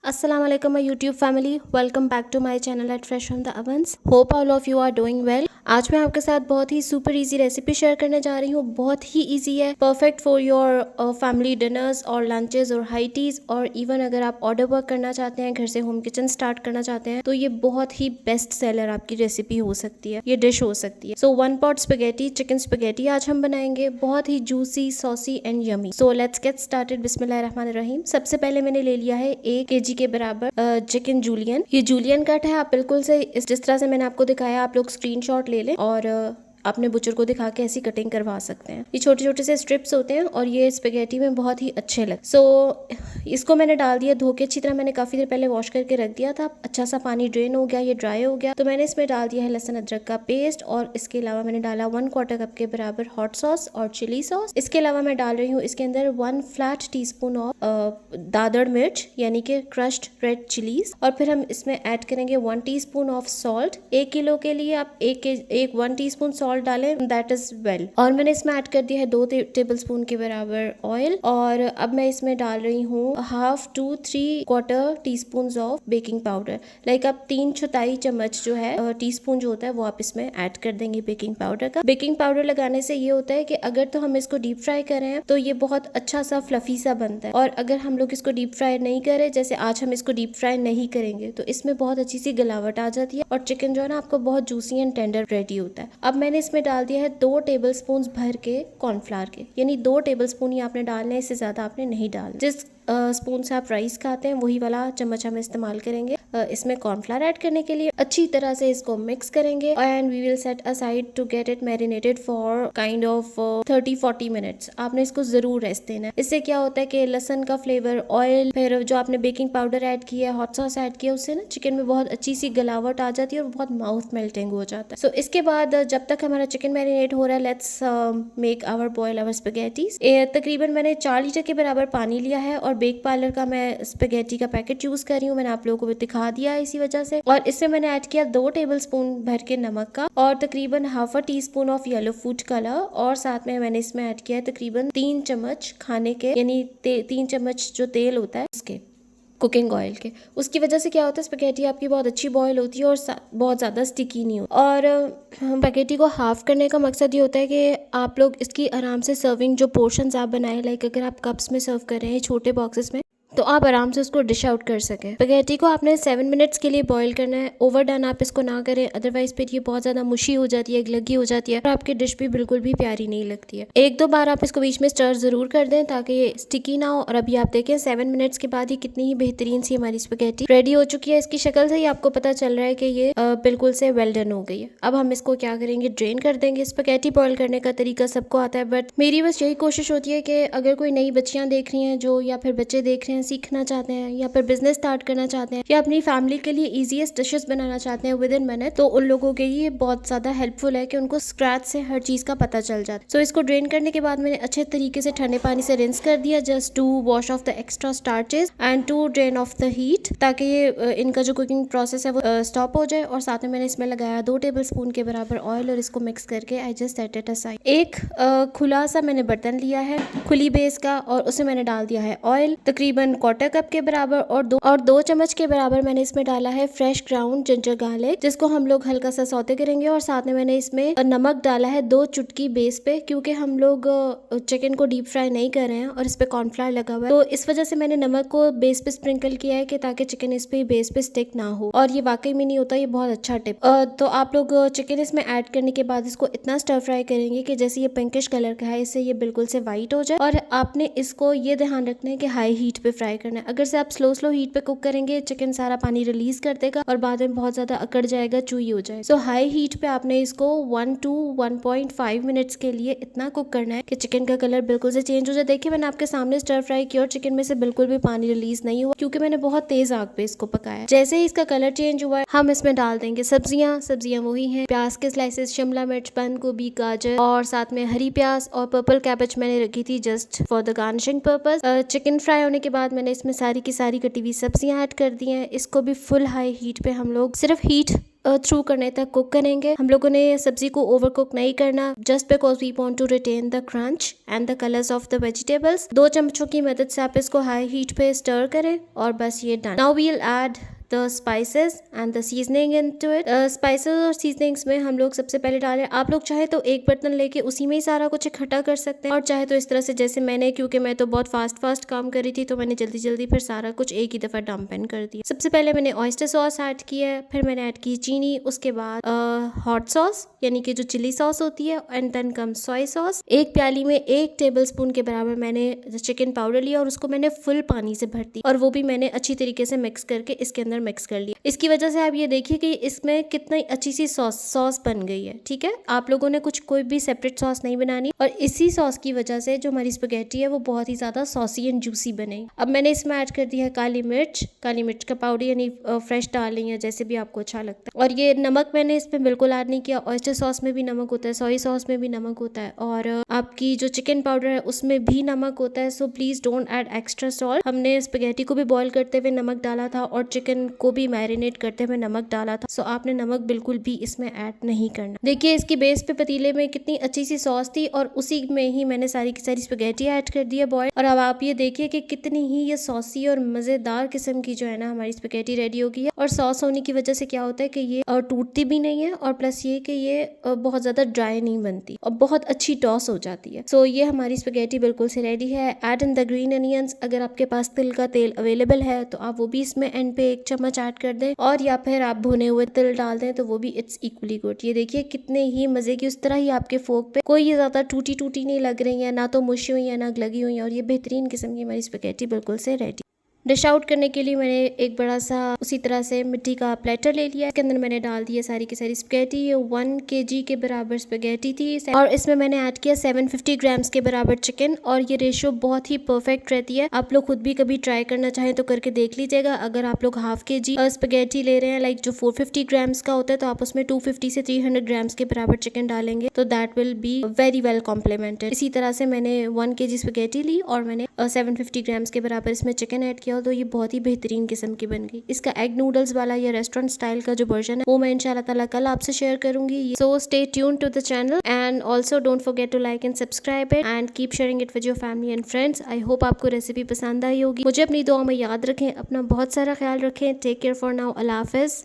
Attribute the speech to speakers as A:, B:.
A: Assalamu alaikum my YouTube family, welcome back to my channel at Fresh from the Ovens. Hope all of you are doing well. आज मैं आपके साथ बहुत ही super easy recipe share करने जा रही हूँ। बहुत ही इजी है, perfect for your family dinners और लंचेस और हाई टीज, और इवन अगर आप ऑर्डर वर्क करना चाहते हैं, घर से होम किचन स्टार्ट करना चाहते हैं, तो ये बहुत ही बेस्ट सेलर आपकी रेसिपी हो सकती है, ये डिश हो सकती है। So 1 pot spaghetti, chicken spaghetti आज हम बनाएंगे, बहुत ही juicy, saucy and yummy. So let's get started. बिस्मिल्लाहिर्रहमानिर्रहीम। सबसे पहले मैंने ले लिया है 1 kg के बराबर चिकन जूलियन। ये जूलियन कट है, आप बिल्कुल से जिस तरह से मैंने आपको दिखाया आप लोग स्क्रीनशॉट ले लें और अपने बुचर को दिखा के ऐसी कटिंग करवा सकते हैं। ये छोटे छोटे से स्ट्रिप्स होते हैं और ये स्पेगेटी में बहुत ही अच्छे लगते। सो इसको मैंने डाल दिया धो के अच्छी तरह। मैंने काफी देर पहले वॉश करके रख दिया था, अच्छा सा पानी ड्रेन हो गया, ये ड्राई हो गया। तो मैंने इसमें डाल दिया है लहसुन अदरक का पेस्ट, और इसके अलावा मैंने डाला 1/4 कप के बराबर हॉट सॉस और चिली सॉस। इसके अलावा मैं डाल रही हूँ इसके अंदर 1 फ्लैट टीस्पून ऑफ दादड़ मिर्च यानी कि क्रश्ड रेड चिलीज, और फिर हम इसमें ऐड करेंगे 1 टीस्पून ऑफ सॉल्ट। 1 किलो के लिए आप 1 टीस्पून सॉल्ट डालें, दैट इज वेल। और मैंने इसमें ऐड कर दिया है 2 टेबलस्पून के बराबर ऑयल, और अब मैं इसमें डाल रही हूँ 1/2 to 3/4 teaspoon of baking powder. Like आप 3/4 चम्मच जो है टीस्पून जो होता है वो आप इसमें ऐड कर देंगे बेकिंग पाउडर का। बेकिंग पाउडर लगाने से ये होता है कि अगर तो हम इसको डीप फ्राई करें तो ये बहुत अच्छा सा फ्लफी सा बनता है, और अगर हम लोग इसको डीप फ्राई नहीं करें, जैसे आज हम इसको डीप फ्राई नहीं करेंगे, तो इसमें बहुत अच्छी सी गलावट आ जाती है और चिकन जो है ना आपको बहुत जूसी एंड टेंडर रेडी होता है। अब मैंने इसमें डाल दिया है 2 टेबलस्पून भर के कॉर्नफ्लावर के, यानी 2 टेबलस्पून ही आपने डालना है, इससे ज्यादा आपने नहीं डालना। जिस स्पून से आप राइस खाते हैं वही वाला चम्मच हम इस्तेमाल करेंगे इसमें कॉर्नफ्लावर ऐड करने के लिए। अच्छी तरह से इसको मिक्स करेंगे and we will set aside to get it marinated for kind of 30-40 minutes. आपने इसको जरूर रेस्ट देना है। इससे क्या होता है कि लहसुन का फ्लेवर, ऑयल, फिर जो आपने बेकिंग पाउडर ऐड किया, हॉट सॉस ऐड किया, उससे ना चिकन में बहुत अच्छी सी गलावट आ जाती है और बहुत माउथ मेल्टिंग हो जाता है। सो इसके बाद जब तक हमारा चिकन मैरिनेट हो रहा है, let's make our boil our spaghettis. तकरीबन मैंने 4 लीटर के बराबर पानी लिया है और बेक पार्लर का मैं स्पेगेटी का पैकेट यूज कर रही हूँ, मैंने आप लोगों को दिखा दिया है इसी वजह से। और इसमें मैंने ऐड किया 2 टेबलस्पून भर के नमक का, और तकरीबन 1/2 teaspoon of yellow food colour, और साथ में मैंने इसमें ऐड किया है तकरीबन 3 चम्मच खाने के, यानी 3 चम्मच जो तेल होता है उसके, कुकिंग ऑयल के। उसकी वजह से क्या होता है, स्पेगेटी आपकी बहुत अच्छी बॉयल होती है और बहुत ज़्यादा स्टिकी नहीं होती। और स्पेगेटी को हाफ करने का मकसद ये होता है कि आप लोग इसकी आराम से सर्विंग जो पोर्शंस आप बनाएं, लाइक अगर आप कप्स में सर्व कर रहे हैं छोटे बॉक्सेस में, तो आप आराम से उसको डिश आउट कर सकें। स्पेगेटी को आपने 7 मिनट्स के लिए बॉईल करना है। ओवर डन आप इसको ना करें, अदरवाइज फिर ये बहुत ज़्यादा मुशी हो जाती है, लगी हो जाती है और आपकी डिश भी बिल्कुल भी प्यारी नहीं लगती है। 1-2 बार आप इसको बीच में स्टर ज़रूर कर दें ताकि ये स्टिकी ना हो। और अभी आप देखें 7 मिनट्स के बाद ही कितनी ही बेहतरीन सी हमारी स्पेगेटी रेडी हो चुकी है। इसकी शक्ल से ही आपको पता चल रहा है कि ये बिल्कुल से वेल डन हो गई है। अब हम इसको क्या करेंगे, ड्रेन कर देंगे। स्पेगेटी बॉईल करने का तरीका सबको आता है, बट मेरी बस यही कोशिश होती है कि अगर कोई नई बच्चियाँ देख रही हैं जो, या फिर बच्चे देख रहे हैं सीखना चाहते हैं, या फिर बिजनेस स्टार्ट करना चाहते हैं, या अपनी फैमिली के लिए इजीएस्ट डिशेस बनाना चाहते हैं विद इन मिनट, तो उन लोगों के लिए बहुत ज्यादा हेल्पफुल है कि उनको स्क्रैच से हर चीज का पता चल जाता है। सो इसको ड्रेन करने के बाद मैंने अच्छे तरीके से ठंडे पानी से रिंस कर दिया, just to wash off the extra starches and to drain off the heat, ताकि ये इनका जो कुकिंग प्रोसेस है वो स्टॉप हो जाए। और साथ में मैंने इसमें लगाया 2 टेबलस्पून के बराबर ऑयल, और इसको मिक्स करके I just set it aside. एक खुला सा मैंने बर्तन लिया है खुली बेस का, और उसे मैंने डाल दिया है ऑयल तकरीबन 1/4 कप के बराबर, और 2 चम्मच के बराबर मैंने इसमें डाला है फ्रेश ग्राउंड जिंजर गार्लिक, जिसको हम लोग हल्का सा सौते करेंगे। और साथ में मैंने इसमें नमक डाला है 2 चुटकी बेस पे, क्योंकि हम लोग चिकन को डीप फ्राई नहीं कर रहे हैं और इस पे कॉर्नफ्लावर लगा हुआ है, तो इस वजह से मैंने नमक को बेस पे स्प्रिंकल किया है कि ताकि चिकन इस पे बेस पे स्टिक ना हो। और ये वाकई में नहीं होता, ये बहुत अच्छा टिप। तो आप लोग चिकन इसमें ऐड करने के बाद इसको इतना स्टर फ्राई करेंगे कि जैसे ये पिंकिश कलर का है, इससे ये बिल्कुल से व्हाइट हो जाए। और आपने इसको ये ध्यान रखना है कि हाई हीट पे फ्राई करना है। अगर से आप स्लो हीट पे कुक करेंगे, चिकन सारा पानी रिलीज कर देगा और बाद में बहुत ज्यादा अकड़ जाएगा, चूई हो जाएगा। सो हाई हीट पे आपने इसको 1 to 1.5 मिनट्स के लिए इतना कुक करना है कि चिकन का कलर बिल्कुल से चेंज हो जाए। देखिए मैंने आपके सामने स्टर फ्राई किया और चिकन में से बिल्कुल भी पानी रिलीज नहीं हुआ, क्योंकि मैंने बहुत तेज आग पे इसको पकाया। जैसे ही इसका कलर चेंज हुआ, हम इसमें डाल देंगे सब्जियां वही हैं, प्याज के स्लाइसेस, शिमला मिर्च, बंद गोभी, गाजर, और साथ में हरी प्याज और पर्पल कैबेज मैंने रखी थी just for the garnishing purpose. Chicken fry होने के बाद मैंने इसमें सारी की सारी कटी हुई सब्जियां ऐड कर दी हैं। इसको भी फुल हाई हीट पे हम लोग सिर्फ हीट थ्रू करने तक कुक करेंगे। हम लोगों ने सब्जी को ओवर कुक नहीं करना, just because we want to retain the crunch and the colours of the vegetables. 2 चम्मचों की मदद से आप इसको हाई हीट पे स्टर करें और बस ये done. Now we will add the spices and the seasoning into it. Spices और सीजनिंग्स में हम लोग सबसे पहले डालें, आप लोग चाहे तो एक बर्तन लेके उसी में ही सारा कुछ इकट्ठा कर सकते हैं, और चाहे तो इस तरह से जैसे मैंने, क्योंकि मैं तो बहुत फास्ट काम कर रही थी तो मैंने जल्दी जल्दी फिर सारा कुछ एक ही दफा डंप इन कर दिया। सबसे पहले मैंने ऑयस्टर सॉस ऐड किया है, फिर मैंने ऐड की चीनी, उसके बाद हॉट सॉस यानी कि जो चिली सॉस होती है, and then come soya sauce. एक प्याली में 1 टेबलस्पून के बराबर मैंने चिकन पाउडर लिया और उसको मैंने फुल पानी से भर दी, और वो भी मैंने अच्छी तरीके से मिक्स करके इसके अंदर मिक्स कर लिया। इसकी वजह से आप ये देखिए कि इसमें कितनी अच्छी सी सॉस बन गई है। ठीक है, आप लोगों ने कोई भी सेपरेट सॉस नहीं बनानी, और इसी सॉस की वजह से जो हमारी स्पैगेटी है वो बहुत ही ज्यादा सॉसी एंड जूसी बनेगी। अब मैंने इसमें ऐड कर दिया है काली मिर्च का पाउडर, यानी फ्रेश डाल रही है जैसे भी आपको अच्छा लगता है। और ये नमक मैंने इसमें बिल्कुल ऐड नहीं किया। ऑयस्टर सॉस में भी नमक होता है, सोया सॉस में भी नमक होता है, और आपकी जो चिकन पाउडर है उसमें भी नमक होता है। So please don't add extra salt. हमने स्पैगेटी को भी बॉईल करते हुए नमक डाला था और चिकन को भी मैरिनेट करते हुए नमक डाला था। सो आपने नमक बिल्कुल भी इसमें ऐड नहीं करना। देखिए इसकी बेस पे पतीले में कितनी अच्छी सी सॉस थी, और उसी में ही मैंने सारी की सारी स्पैगेटी ऐड कर दी है बॉयल। और अब आप ये देखिए कि कितनी ही ये सॉसी और मजेदार किस्म की जो है ना हमारी स्पैगेटी रेडी हो गई है। और सॉस होने की वजह से क्या होता है कि ये टूटती भी नहीं है, और प्लस ये कि ये बहुत ज्यादा ड्राई नहीं बनती और बहुत अच्छी टॉस हो जाती है। सो ये हमारी स्पैगेटी बिल्कुल से रेडी है। Add in the green onions. अगर आपके पास तिल का तेल अवेलेबल है तो आप वो भी इसमें एंड पे 1 चम्मच ऐड कर दें, और या फिर आप भुने हुए तिल डाल दें तो वो भी इट्स इक्वली गुड। ये देखिए कितने ही मजे की, उस तरह ही आपके फोक पे कोई ये ज्यादा टूटी नहीं लग रही है, ना तो मुशी हुई है ना लगी हुई है, और ये बेहतरीन किस्म की हमारी स्पैगेटी बिल्कुल से रेडी। डिश आउट करने के लिए मैंने एक बड़ा सा उसी तरह से मिट्टी का प्लेटर ले लिया। इसके अंदर मैंने डाल दिया सारी की सारी स्पैगेटी। ये 1 kg के बराबर स्पैगेटी थी, और इसमें मैंने ऐड किया 750 ग्राम्स के बराबर चिकन, और ये रेशियो बहुत ही परफेक्ट रहती है। आप लोग खुद भी कभी ट्राई करना चाहें तो करके देख लीजिएगा। अगर आप लोग हाफ kg स्पैगेटी ले रहे हैं, लाइक जो 450 ग्राम्स का होता है, तो आप उसमें 250 से 300 ग्राम्स के बराबर चिकन डालेंगे तो that will be very well complimented. इसी तरह से मैंने 1 kg स्पैगेटी ली और मैंने 750 ग्राम्स के बराबर इसमें चिकन ऐड किया, तो ये बहुत ही बेहतरीन किस्म की बन गई। इसका एग नूडल्स वाला या रेस्टोरेंट स्टाइल का जो वर्जन है वो मैं इंशाल्लाह ताला कल आपसे शेयर करूंगी। So stay tuned to the channel, and also don't forget to like and subscribe it and keep sharing it with your family and friends. I hope आपको रेसिपी पसंद आई होगी। मुझे अपनी दुआ में याद रखें, अपना बहुत सारा ख्याल रखें। टेक केयर फॉर नाउ, अल्लाह हाफिज।